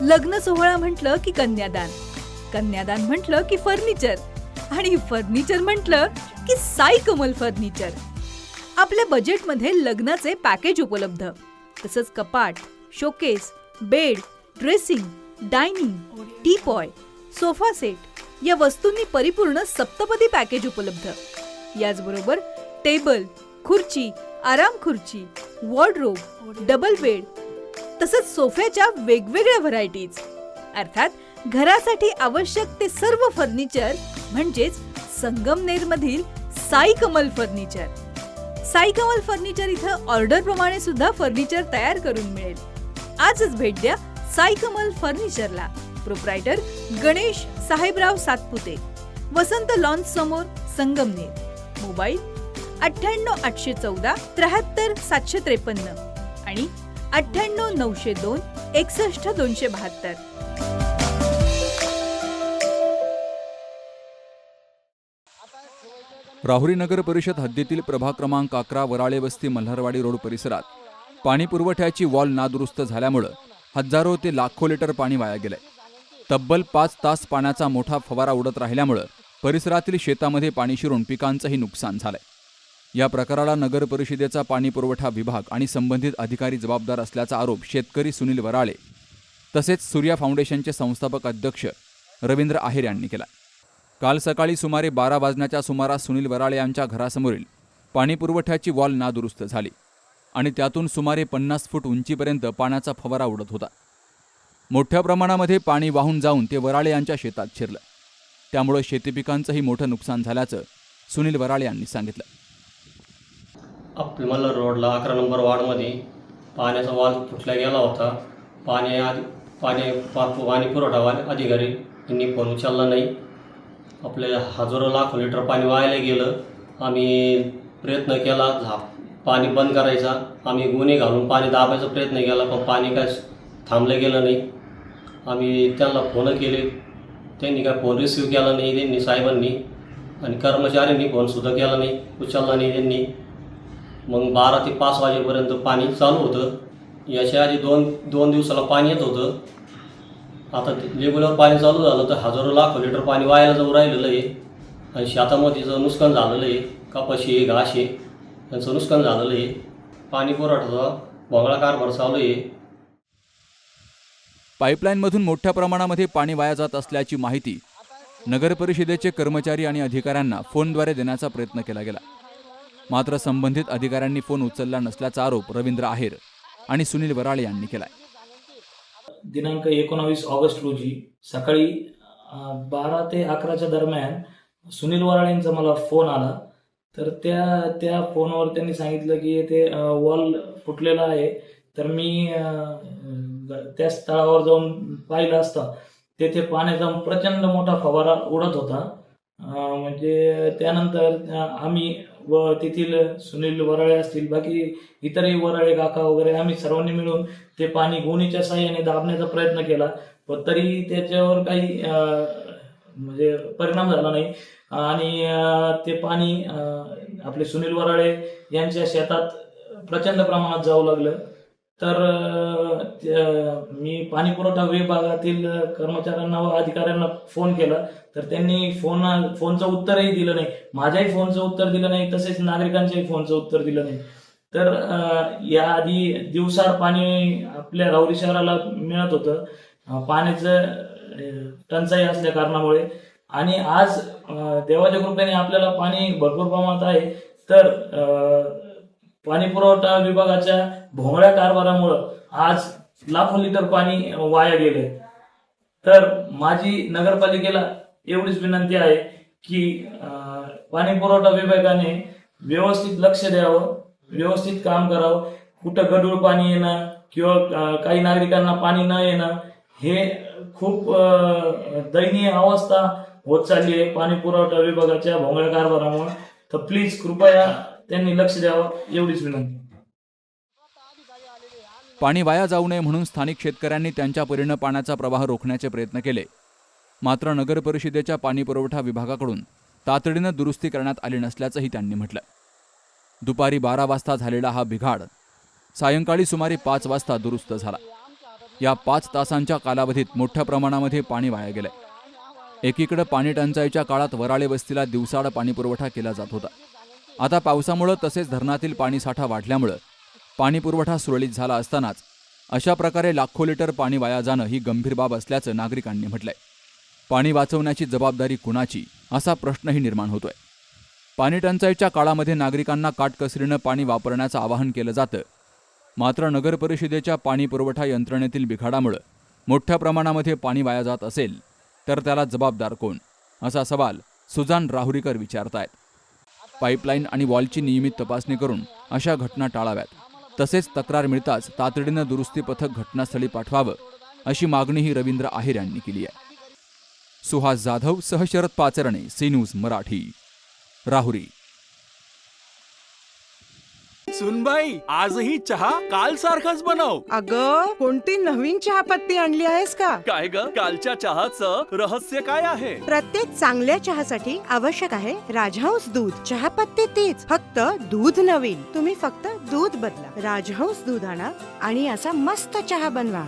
लग्न सोहळा म्हटलं की कन्यादान, कन्यादान म्हटलं की फर्निचर आणि फर्निचर म्हटलं की साई कमल फर्निचर. आपल्या बजेटमध्ये लग्नाचे पॅकेज उपलब्ध, तसंच कपाट, showcase, bed, dressing, dining, teapoy, sofa set या वस्तूंनी परिपूर्ण सप्तपदी पॅकेज उपलब्ध. याचबरोबर टेबल, खुर्ची, आराम खुर्ची, वॉर्डरोब, डबल बेड तसंच सोफ्याच्या वेगवेगळ्या व्हरायटीज. अर्थात घरासाठी आवश्यक ते सर्व फर्निचर म्हणजेच संगमनेरमधील साई कमल फर्निचर. साई कमल फर्निचर इथं ऑर्डर प्रमाणे सुद्धा फर्निचर तयार करून मिळेल. आजच भेट द्या साई कमल फर्निचरला. प्रोप्रायटर गणेश साहेबराव सातपुते, वसंत लॉन्स समोर, संगमनेर. मोबाईल 98 814 73 753 आणि 98 902 61 272. राहुरी नगर परिषद हद्दीतील प्रभाग क्रमांक 11 वराळे वस्ती मल्हारवाडी रोड परिसरात पाणी पुरवठ्याची वॉल नादुरुस्त झाल्यामुळे हजारो ते लाखो लिटर पाणी वाया गेले. तब्बल 5 तास पाण्याचा मोठा फवारा उडत राहिल्यामुळे परिसरातील शेतामध्ये पाणी शिरून पिकांचंही नुकसान झालंय. या प्रकाराला नगर परिषदेचा पाणी पुरवठा विभाग आणि संबंधित अधिकारी जबाबदार असल्याचा आरोप शेतकरी सुनील वराळे तसेच सूर्या फाउंडेशनचे संस्थापक अध्यक्ष रवींद्र आहेर यांनी केला. काल सकाळी सुमारे 12 वाजण्याच्या सुमारास सुनील वराळे यांच्या घरासमोरील पाणी पुरवठ्याची वॉल नादुरुस्त झाली आणि त्यातून सुमारे 50 फूट उंचीपर्यंत पाण्याचा फवारा उडत होता. मोठ्या प्रमाणामध्ये पाणी वाहून जाऊन ते वराळे यांच्या शेतात शिरलं. त्यामुळे शेती पिकांचंही मोठं नुकसान झाल्याचं सुनील वराळे यांनी सांगितलं. आपल्या मल्हार रोडला 11 नंबर वार्डमध्ये पाण्याचा वाल फुटला गेला होता. पाणी पुरवठा अधिकारी यांनी फोन उचलला नाही. आपले हजारो लाखो लिटर पाणी वायाला गेलं. आम्ही प्रयत्न केला पाणी बंद करायचा, आम्ही गुन्हे घालून पाणी दाबायचा प्रयत्न केला, पण पाणी काय थांबलं गेलं नाही. आम्ही त्यांना फोन केले, त्यांनी काय फोन रिसिव्ह केला नाही त्यांनी साहेबांनी, आणि कर्मचाऱ्यांनी फोनसुद्धा केला नाही, उचलला नाही त्यांनी. मग 12 ते 5 वाजेपर्यंत पाणी चालू होतं. याच्या आधी दोन दिवसाला पाणी येत होतं. आता रेग्युलर पाणी चालू झालं तर हजारो लाखो लिटर पाणी वायाला जाऊ राहिलेलं आहे आणि शेतामध्येचं नुकसान झालेलं आहे. कपाशी आहे, घास आहे, त्यांचं नुकसान झालेलं आहे. पाणी पुरवठ्याचा भोंगळा कारभार चालू आहे. पाईपलाईनमधून मोठ्या प्रमाणामध्ये पाणी वाया जात असल्याची माहिती नगर परिषदेचे कर्मचारी आणि अधिकाऱ्यांना फोनद्वारे देण्याचा प्रयत्न केला गेला. मात्र संबंधित अधिकाऱ्यांनी फोन उचलला नसल्याचा आरोप रवींद्र आहेर आणि सुनील वराळे यांनी केलाय. दिनांक 19 ऑगस्ट रोजी सकाळी 12 ते 11च्या दरम्यान सुनील वराळेंचा मला फोन आला. तर त्या फोनवर त्यांनी सांगितलं की ते वॉल फुटलेला आहे. तर मी त्या स्थळावर जाऊन पाहिलं असता तेथे पाण्याचा प्रचंड मोठा फवारा उडत होता. म्हणजे त्यानंतर आम्ही व तेथील सुनील वराळे असतील, बाकी इतरही वराळे काका वगैरे आम्ही सर्वांनी मिळून ते पाणी गोणीच्या साहाय्याने दाबण्याचा प्रयत्न केला, पण तरी त्याच्यावर काही म्हणजे परिणाम झाला नाही. आणि ते पाणी आपले सुनील वराळे यांच्या शेतात प्रचंड प्रमाणात जाऊ लागलं. तर मी पाणी पुरवठा विभागातील कर्मचाऱ्यांना व अधिकाऱ्यांना फोन केला, तर त्यांनी फोनचं उत्तरही दिलं नाही. माझ्याही फोनचं उत्तर दिलं नाही, तसेच नागरिकांच्याही फोनचं उत्तर दिलं नाही. तर याआधी दिवसाआड पाणी आपल्या राहुरी शहराला मिळत होतं. पाण्याचं टंचाई असल्या कारणामुळे आणि आज देवाच्या कृपेने आपल्याला पाणी भरपूर प्रमाणात आहे. तर पाणी पुरवठा विभागाच्या भोंगळ्या कारभारामुळं आज लाखो लिटर पाणी वाया गेले. तर माझी नगरपालिकेला एवढीच विनंती आहे की पाणी पुरवठा विभागाने व्यवस्थित लक्ष द्यावं, व्यवस्थित काम करावं. कुठं गढूळ पाणी येणं किंवा काही नागरिकांना पाणी न येणं हे खूप दयनीय अवस्था होत चालली आहे पाणी पुरवठा विभागाच्या भोंगळ्या कारभारामुळे. तर प्लीज कृपया त्यांनी लक्ष द्यावं, एवढीच विनंती. पाणी वाया जाऊ नये म्हणून स्थानिक शेतकऱ्यांनी त्यांच्या परीने पाण्याचा प्रवाह रोखण्याचे प्रयत्न केले. मात्र नगर परिषदेच्या पाणी पुरवठा विभागाकडून तातडीने दुरुस्ती करण्यात आली नसल्याचंही त्यांनी म्हटलं. दुपारी 12 वाजता झालेला हा बिघाड सायंकाळी सुमारे 5 वाजता दुरुस्त झाला. या 5 तासांच्या कालावधीत मोठ्या प्रमाणामध्ये पाणी वाया गेलंय। एकीकडे पाणी टंचाईच्या काळात वराळे वस्तीला दिवसाआड पाणी पुरवठा केला जात होता। आता पावसामुळे तसेच धरणातील पाणीसाठा वाढल्यामुळे पाणी पुरवठा सुरळीत झाला असतानाच अशा प्रकारे लाखो लिटर पाणी वाया जाणं ही गंभीर बाब असल्याचं नागरिकांनी म्हटलंय। पाणी वाचवण्याची जबाबदारी कुणाची असा प्रश्नही निर्माण होतोय। पाणी टंचाईच्या काळामध्ये नागरिकांना काटकसरीनं पाणी वापरण्याचं आवाहन केलं जातं, मात्र नगर परिषदेच्या पाणी पुरवठा यंत्रणेतील बिघाडामुळे मोठ्या प्रमाणामध्ये पाणी वाया जात असेल तर त्याला जबाबदार कोण, असा सवाल सुजान राहुरीकर विचारतायत। पाईपलाईन आणि वॉलची नियमित तपासणी करून अशा घटना टाळाव्यात, तसेच तक्रार मिळताच तातडीनं दुरुस्ती पथक घटनास्थळी पाठवावं अशी मागणीही रवींद्र आहेर यांनी केली आहे। सुहास जाधव सह शरद पाचरणे, सी न्यूज मराठी, राहुरी। सुनबाई, आजही चहा काल सारखाच बनव। अगं, कोणती नवीन चहापत्ती आणली आहेस का? काय ग, कालच्या चहाचं रहस्य काय आहे? प्रत्येक चांगल्या चहासाठी आवश्यक आहे राजहंस दूध। चहापत्ती तीच, फक्त दूध नवीन। तुम्ही फक्त दूध बदला, राजहंस दूध आणा आणि असा मस्त चहा बनवा।